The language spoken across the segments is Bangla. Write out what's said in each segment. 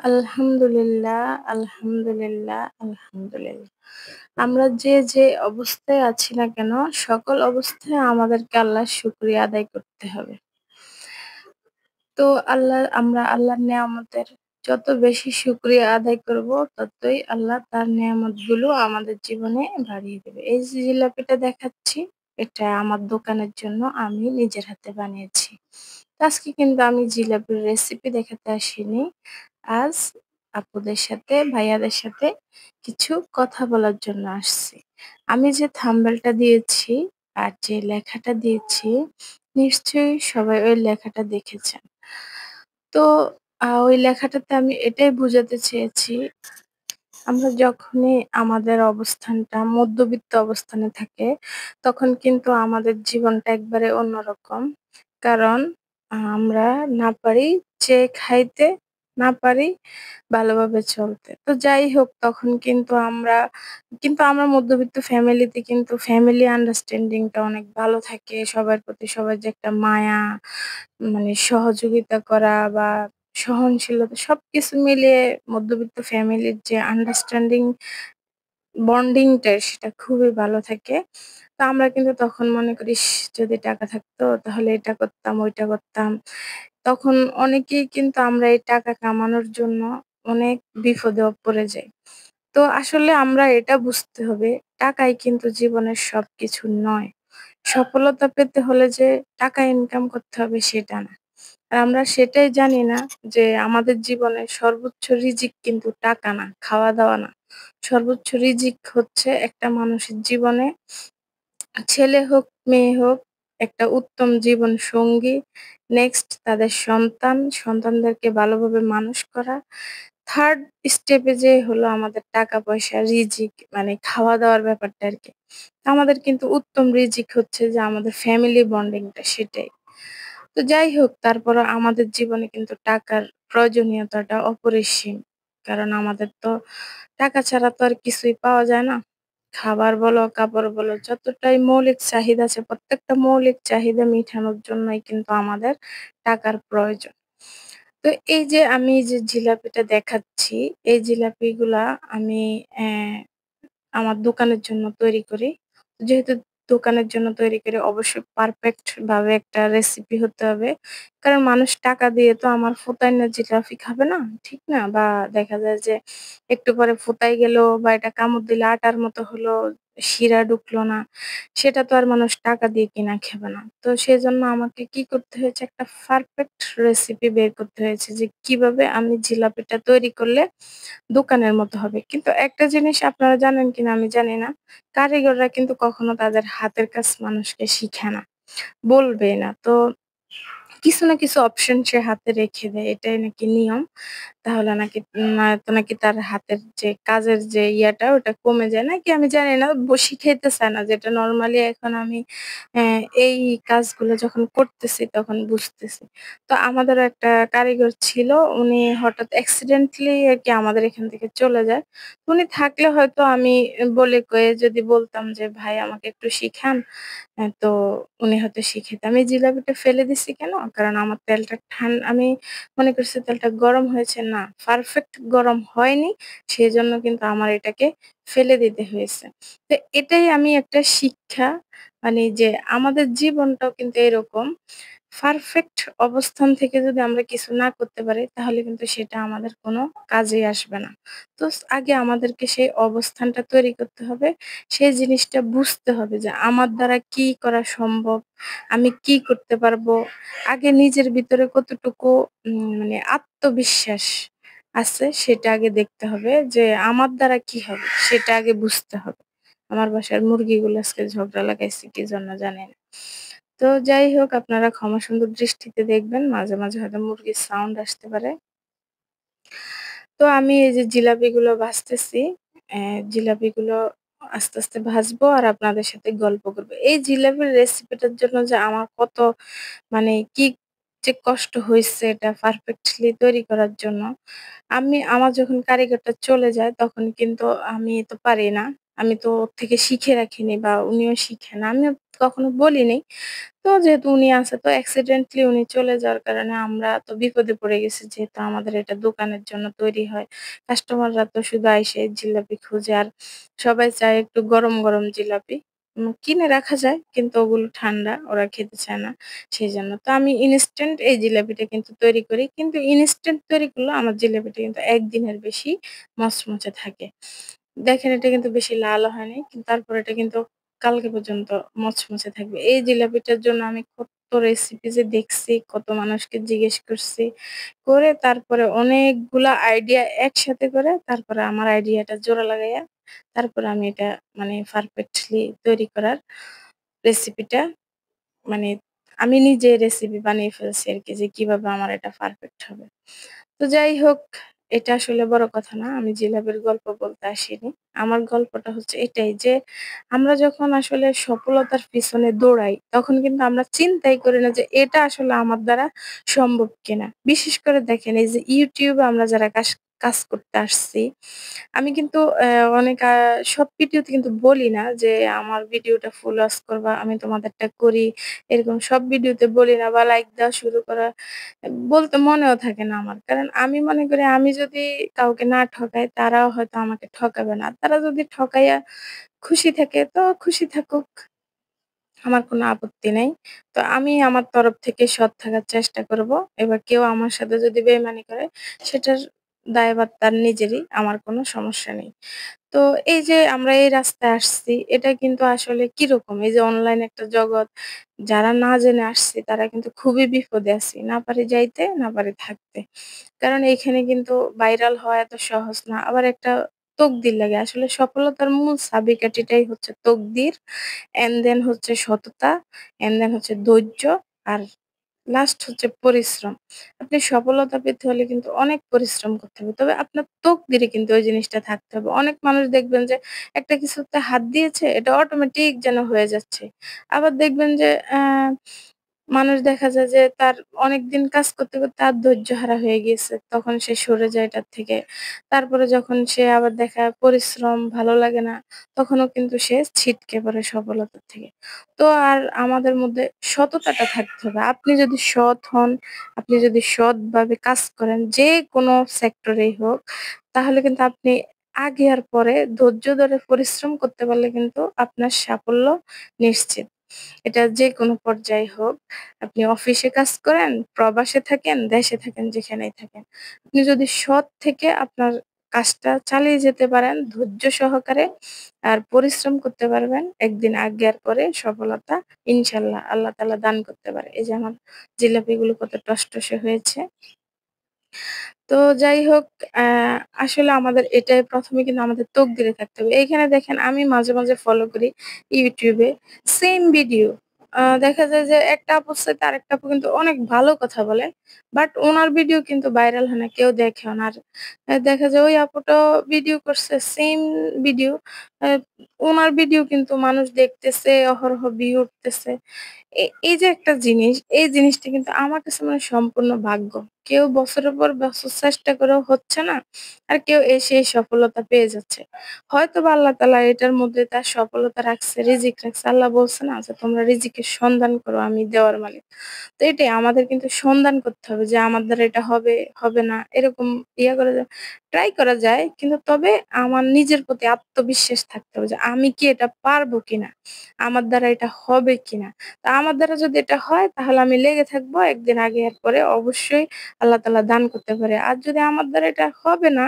আলহামদুলিল্লাহ, আলহামদুলিল্লাহ, আলহামদুলিল্লাহ। আমরা যে অবস্থায় আছি না কেন, সকল অবস্থায় আমাদেরকে আল্লাহর শুকরিয়া আদায় করতে হবে। তো আমরা আল্লাহর নেয়ামতের যত বেশি শুকরিয়া আদায় করব, ততই আল্লাহ তার নেয়ামতগুলো আমাদের জীবনে বাড়িয়ে দেবে। এই যে জিলাপিটা দেখাচ্ছি, এটা আমার দোকানের জন্য আমি নিজের হাতে বানিয়েছি। তো আজকে কিন্তু আমি জিলাপির রেসিপি দেখাতে আসিনি। আজ আপুদের সাথে, ভাইয়াদের সাথে কিছু কথা বলার জন্য আসছি। আমি যে থাম্বনেলটা দিয়েছি আর যে লেখাটা দিয়েছি, নিশ্চয়ই সবাই ওই লেখাটা দেখেছেন। তো ওই লেখাটাতে আমি এটাই বুঝাতে চেয়েছি, আমরা যখনই আমাদের অবস্থানটা মধ্যবিত্ত অবস্থানে থাকে, তখন কিন্তু আমাদের জীবনটা একবারে অন্যরকম। কারণ আমরা না পারি চেয়ে খাইতে, না পারি ভালোভাবে চলতে। তো যাই হোক তখন কিন্তু আমরা মধ্যবিত্ত ফ্যামিলিতে কিন্তু ফ্যামিলি আন্ডারস্ট্যান্ডিং টা অনেক ভালো থাকে। সবার প্রতি সবার যে একটা মায়া, মানে সহযোগিতা করা বা সহনশীলতা সবকিছু মিলিয়ে মধ্যবিত্ত ফ্যামিলির যে আন্ডারস্ট্যান্ডিং বন্ডিং টা সেটা খুবই ভালো থাকে। তো আমরা কিন্তু তখন মনে করি, ইস! যদি টাকা থাকতো তাহলে এটা করতাম, ওইটা করতাম। তখন অনেকেই কিন্তু আমরা এই টাকা কামানোর জন্য অনেক বিপদেও পড়ে যাই। তো আসলে আমরা এটা বুঝতে হবে, টাকাই কিন্তু জীবনের সবকিছু নয়। সফলতা পেতে হলে যে টাকা ইনকাম করতে হবে সেটা না। আর আমরা সেটাই জানি না যে আমাদের জীবনের সর্বোচ্চ রিজিক কিন্তু টাকা না, খাওয়া-দাওয়া না। সর্বোচ্চ রিজিক হচ্ছে একটা মানুষের জীবনে, ছেলে হোক, মেয়ে হোক, একটা উত্তম জীবন সঙ্গী, নেক্সট তাদের সন্তান, সন্তানদেরকে ভালোভাবে মানুষ করা। 3rd স্টেপে যে হলো আমাদের টাকা-পয়সা, রিজিক মানে খাওয়া-দাওয়ার ব্যাপারটা আরকি। আমাদের কিন্তু উত্তম রিজিক হচ্ছে যে আমাদের ফ্যামিলি বন্ডিং টা সেটাই। তো যাই হোক তারপরও আমাদের জীবনে কিন্তু টাকার প্রয়োজনীয়তাটা অপরিসীম। কারণ আমাদের তো টাকা ছাড়া তো আর কিছুই পাওয়া যায় না। খাবার বলো, কাপড় বলো যতটাই মৌলিক চাহিদা আছে প্রত্যেকটা মৌলিক চাহিদা মিটানোর জন্যই কিন্তু আমাদের টাকার প্রয়োজন। তো এই যে আমি যে জিলাপিটা দেখাচ্ছি, এই জিলাপিগুলা আমি অ্যা আমার দোকানের জন্য তৈরি করি। যেহেতু দোকানের জন্য তৈরি করি অবশ্যই পারফেক্ট ভাবে একটা রেসিপি হতে হবে। কারণ মানুষ টাকা দিয়ে তো আমার ফুটাইনা জিলাপি খাবে না, ঠিক না? বা দেখা যায় যে একটু পরে ফুতাই গেল বা এটা কামড় দিলে আটার মতো হলো, শিরা ঢুকলো না। সেটা তো আর মানুষ টাকা দিয়ে কিনা খাবে না। তো সেজন্য আমাকে কি করতে হয়েছে, একটা পারফেক্ট রেসিপি বের করতে হয়েছে যে কিভাবে আমি জিলাপিটা তৈরি করলে দোকানের মতো হবে। কিন্তু একটা জিনিস আপনারা জানেন কিনা আমি জানি না। কারিগররা কিন্তু কখনো তাদের হাতের কাজ মানুষকে শিখায় না। বলবে না। তো কিছু না কিছু অপশন সে হাতে রেখে দেয়। এটাই নাকি নিয়ম। তাহলে নাকি নয়তো নাকি তার হাতের যে কাজের যে ইয়াটা ওটা কমে যায় নাকি আমি জানি না। শিখাইতে চায় না, যেটা নরমালি এখন আমি অ্যা এই কাজগুলো যখন করতেছি তখন বুঝতেছি। তো আমাদেরও একটা কারিগর ছিল। উনি হঠাৎ অ্যাক্সিডেন্টালি আরকি আমাদের এখান থেকে চলে যায়। উনি থাকলে হয়তো আমি বলে কয়ে যদি বলতাম যে, "ভাই আমাকে একটু শিখান।" তো উনি হয়তো শিখাইতো। আমি জিলাপিটা ফেলে দিছি কেন? কারণ আমার তেলটা আমি মনে করছি তেলটা গরম হয়েছে। না, পারফেক্ট গরম হয়নি। সেজন্য কিন্তু আমার এটাকে ফেলে দিতে হয়েছে। তো এটাই আমি একটা শিক্ষা, মানে যে আমাদের জীবনটাও কিন্তু এরকম। পারফেক্ট অবস্থান থেকে যদি আমরা কিছু না করতে পারি তাহলে কিন্তু সেটা আমাদের কোনো কাজেই আসবে না। তো আগে আমাদেরকে সেই অবস্থানটা তৈরি করতে হবে। সেই জিনিসটা বুঝতে হবে যে আমার দ্বারা কি করা সম্ভব, আমি কি করতে পারবো। আগে নিজের ভিতরে কতটুকু মানে আত্মবিশ্বাস আছে সেটা আগে দেখতে হবে যে আমার দ্বারা কি হবে সেটা আগে বুঝতে হবে। আমার বাসার মুরগিগুলো আজকে ঝগড়া লাগাইছে কি জন্য জানি না। তো যাই হোক আপনারা ক্ষমা সুন্দর দৃষ্টিতে দেখবেন। মাঝে, মাঝে হয়তো মুরগির সাউন্ড আসতে পারে। তো আমি এই যে জিলাপিগুলো ভাজতেছি, জিলাপিগুলো আস্তে, আস্তে ভাজবো আর আপনাদের সাথে গল্প করব। এই জিলাপির রেসিপিটার জন্য যে আমার কত, মানে কি যে কষ্ট হইছে এটা পারফেক্টলি তৈরি করার জন্য। আমার যখন কারিগরটা চলে যায় তখন কিন্তু আমি তো পারি না। আমি তো ওর থেকে শিখে রাখিনি বা উনিও শিখেন। আমিও কখনো বলিনি। তো যেহেতু উনি আছে তো অ্যাক্সিডেন্টালি উনি চলে যাওয়ার কারণে আমরা তো বিপদে পড়ে গেছি। যেহেতু আমাদের এটা দোকানের জন্য তৈরি হয়। কাস্টমাররা তো শুধু আইসে জিলাপি খুঁজে আর সবাই চায় একটু গরম, গরম জিলাপি। কিনে রাখা যায় কিন্তু ওগুলো ঠান্ডা, ওরা খেতে চায় না। সেজন্য। তো আমি ইনস্ট্যান্ট এই জিলাপিটা কিন্তু তৈরি করি। কিন্তু ইনস্ট্যান্ট তৈরি করলেও আমার জিলাপিটা কিন্তু ১ দিনের বেশি মচমচে থাকে। দেখেন এটা কিন্তু বেশি লালও হয় নাই। কিন্তু তারপর এটা কিন্তু কালকে পর্যন্ত মচমচে থাকবে। এই জিলাপিটার জন্য আমি কত রেসিপি যে দেখছি, কত মানুষকে জিজ্ঞেস করছি। করে তারপরে অনেকগুলা আইডিয়া একসাথে করে তারপরে আমার আইডিয়াটা জোড়া লাগাইয়া তারপরে আমি এটা মানে পারফেক্টলি তৈরি করার রেসিপিটা মানে আমি নিজে রেসিপি বানিয়ে ফেলছি আরকি যে কিভাবে আমার এটা পারফেক্ট হবে। তো যাই হোক, এটা আসলে বড় কথা না। আমি জিলাপির গল্প বলতে আসিনি। আমার গল্পটা হচ্ছে এটাই যে, আমরা যখন আসলে সফলতার পিছনে দৌড়াই, তখন কিন্তু আমরা চিন্তাই করি না যে এটা আসলে আমার দ্বারা সম্ভব কিনা। বিশেষ করে দেখেন এই যে YouTube এ আমরা যারা কাজ করতে আসছি, আমি কিন্তু অনেক সব ভিডিওতে কিন্তু বলি না যে আমার ভিডিওটা ফুল ওয়াচ করবা, আমি তোমাদেরটা করি। এরকম সব ভিডিওতে বলি না বা লাইক দেওয়া শুরু করা বলতে মনেও থাকে না আমার। কারণ আমি মনে করি আমি যদি কাউকে না ঠকাই তারাও হয়তো আমাকে ঠকাবে না। তারা যদি ঠকাইয়া খুশি থাকে তো খুশি থাকুক। আমার কোনো আপত্তি নাই। তো আমি আমার তরফ থেকে সৎ থাকার চেষ্টা করব। এবার কেউ আমার সাথে যদি বেইমানি করে সেটার দায়ভার তার নিজেরই। আমার কোনো সমস্যা নেই। তো এই যে আমরা এই রাস্তায় আসছি, এটা কিন্তু আসলে কিরকম? এই যে অনলাইন একটা জগৎ, যারা না জেনে আসছি তারা কিন্তু খুবই বিপদে আছি। না পারি যাইতে, না পারি থাকতে। কারণ এইখানে কিন্তু ভাইরাল হওয়া এত সহজ না। আবার একটা তকদির লাগে। আসলে সফলতার মূল চাবিকাঠিটাই হচ্ছে তকদির, অ্যান্ড দেন হচ্ছে সততা, অ্যান্ড দেন হচ্ছে ধৈর্য আর লাস্ট হচ্ছে পরিশ্রম। আপনি সফলতা পেতে হলে কিন্তু অনেক পরিশ্রম করতে হবে। তবে আপনার তকদিরে কিন্তু ওই জিনিসটা থাকতে হবে। অনেক মানুষ দেখবেন যে একটা কিছুতে হাত দিয়েছে, এটা অটোমেটিক যেন হয়ে যাচ্ছে। আবার দেখবেন যে মানুষ দেখা যায় যে তার অনেকদিন কাজ করতে, করতে আর ধৈর্যহারা হয়ে গিয়েছে। তখন সে সরে যায় এটার থেকে। তারপরে যখন সে আবার দেখায় পরিশ্রম ভালো লাগে না, তখনও কিন্তু সে ছিটকে পড়ে সফলতার থেকে। তো আর আমাদের মধ্যে সততাটা থাকতে হবে। আপনি যদি সৎ হন, আপনি যদি সৎভাবে কাজ করেন, যেকোনো সেক্টরেই হোক, তাহলে কিন্তু আপনি আগে আর পরে ধৈর্য ধরে পরিশ্রম করতে পারলে কিন্তু আপনার সাফল্য নিশ্চিত। এটা যেকোনো পর্যায়ে হোক। আপনি অফিসে কাজ করেন, প্রবাসে থাকেন, দেশে থাকেন, যেখানেই থাকেন। আপনি যদি সৎ থেকে আপনার কাজটা চালিয়ে যেতে পারেন ধৈর্য সহকারে আর পরিশ্রম করতে পারবেন, একদিন আগে আর পরে সফলতা ইনশাআল্লাহ আল্লাহ তাআলা দান করতে পারে। এই যে আমার জিলাপিগুলো কত টসটসে হয়েছে। তো যাই হোক আ আসলে আমাদের এটাই ১ম এ কিন্তু আমাদের তকদিরে থাকতে হবে। এইখানে দেখেন আমি মাঝে, মাঝে ফলো করি YouTube এ সেম ভিডিও। দেখা যায় যে একটা আপুর চাইতে আরেকটা আপু কিন্তু অনেক ভালো কথা বলে। বাট উনার ভিডিও কিন্তু ভাইরাল হয় না। কেউ দেখেও না। আর দেখা যায় ওই আপুটাও ভিডিও করছে সেম ভিডিও। আ উনার ভিডিও কিন্তু মানুষ দেখতেছে, অহরহ ভিউ উঠতেছে। এই যে একটা জিনিস, এই জিনিসটা কিন্তু আমার কাছে মনে হয় সম্পূর্ণ ভাগ্য। কেউ বছরের পর বছর চেষ্টা করেও হচ্ছে না। আর কেউ এসে এই সফলতা পেয়ে যাচ্ছে। হয়তোবা আল্লাহ তাআলা এটার মধ্যে তার সফলতা রাখছে, রিজিক রাখছে। আল্লাহ বলছে না যে, "তোমরা রিজিকের সন্ধান করো, আমি দেওয়ার মালিক।" তো এটাই আমাদের কিন্তু সন্ধান করতে হবে যে আমার দ্বারা এটা হবে, হবে না। এরকম করা যায় ট্রাই করা যায়। কিন্তু তবে আমার নিজের প্রতি আত্মবিশ্বাস থাকতে হবে যে আমি কি এটা পারবো কিনা? আমার দ্বারা এটা হবে কিনা? তা আমার দ্বারা যদি এটা হয় তাহলে আমি লেগে থাকবো। একদিন আগে এর পরে অবশ্যই আল্লাহ তাআলা দান করতে পারে। আর যদি আমার দ্বারা এটা হবে না,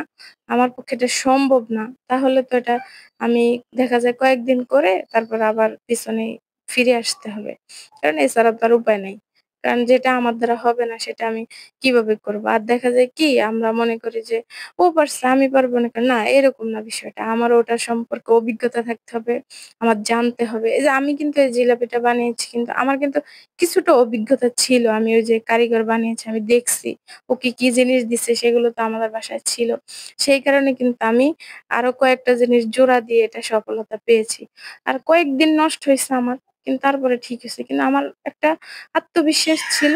আমার পক্ষে এটা সম্ভব না, তাহলে তো এটা আমি দেখা যায় কয়েকদিন করে তারপরে আবার পিছনে ফিরে আসতে হবে। কারণ এছাড়া তো আর উপায় নাই। কারণ যেটা আমার দ্বারা হবে না সেটা আমি কিভাবে করব? আর দেখা যায় কি আমরা মনে করি যে ও পারছে আমি পারব না কেন? না এরকম না বিষয়টা। আমারও ওটা সম্পর্কে অভিজ্ঞতা থাকতে হবে। আমার জানতে হবে। এই যে আমি কিন্তু এই জিলাপিটা বানিয়েছি কিন্তু আমার কিন্তু কিছুটা অভিজ্ঞতা ছিল। আমি ওই যে কারিগর বানিয়েছে আমি দেখছি। ও কি জিনিস দিছে সেগুলো তো আমাদের বাসায় ছিল। সেই কারণে কিন্তু আমি আরো কয়েকটা জিনিস জোড়া দিয়ে এটা সফলতা পেয়েছি। আর কয়েকদিন নষ্ট হইছে আমার। কিন্তু তারপরে ঠিক হইছে। কিন্তু আমার একটা আত্মবিশ্বাস ছিল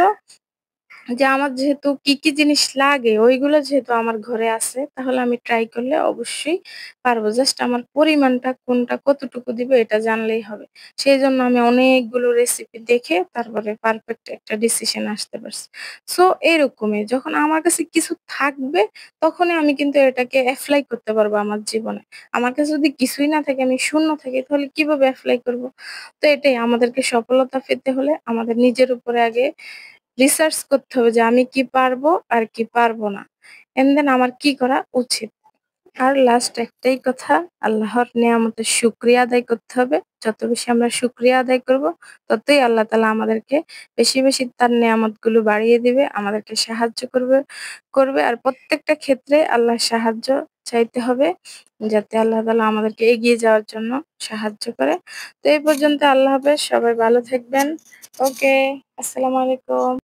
যে আমার যেহেতু কি জিনিস লাগে ওইগুলো যেহেতু আমার ঘরে আছে, তাহলে আমি ট্রাই করলে অবশ্যই পারবো। জাস্ট আমার পরিমাণটা কোনটা কতটুকু দিব এটা জানলেই হবে। সেজন্য আমি অনেকগুলো রেসিপি দেখে তারপরে পারফেক্ট একটা ডিসিশন আসতে পারছি। সো এরকমই যখন আমার কাছে কিছু থাকবে তখনই আমি কিন্তু এটাকে এপ্লাই করতে পারবো আমার জীবনে। আমার কাছে যদি কিছুই না থাকে, আমি শূন্য থাকি, তাহলে কিভাবে এপ্লাই করব? তো এটাই আমাদেরকে সফলতা পেতে হলে আমাদের নিজের উপরে আগে রিসার্চ করতে হবে যে আমি কি পারবো আর কি পারবো না। এন্ড দেন আমার কি করা উচিত। আর লাস্ট একটাই কথা, আল্লাহর নেয়ামতের শুকরিয়া আদায় করতে হবে। যত বেশি আমরা শুকরিয়া আদায় করব, ততই আল্লাহ তাআলা আমাদেরকে বেশি তার নেয়ামতগুলো বাড়িয়ে দিবে, আমাদেরকে সাহায্য করবে। আর প্রত্যেকটা ক্ষেত্রে আল্লাহর সাহায্য চাইতে হবে, যাতে আল্লাহ তাআলা আমাদেরকে এগিয়ে যাওয়ার জন্য সাহায্য করে। তো এই পর্যন্ত আল্লাহ হাফেজ। সবাই ভালো থাকবেন। ওকে, আসসালামু আলাইকুম।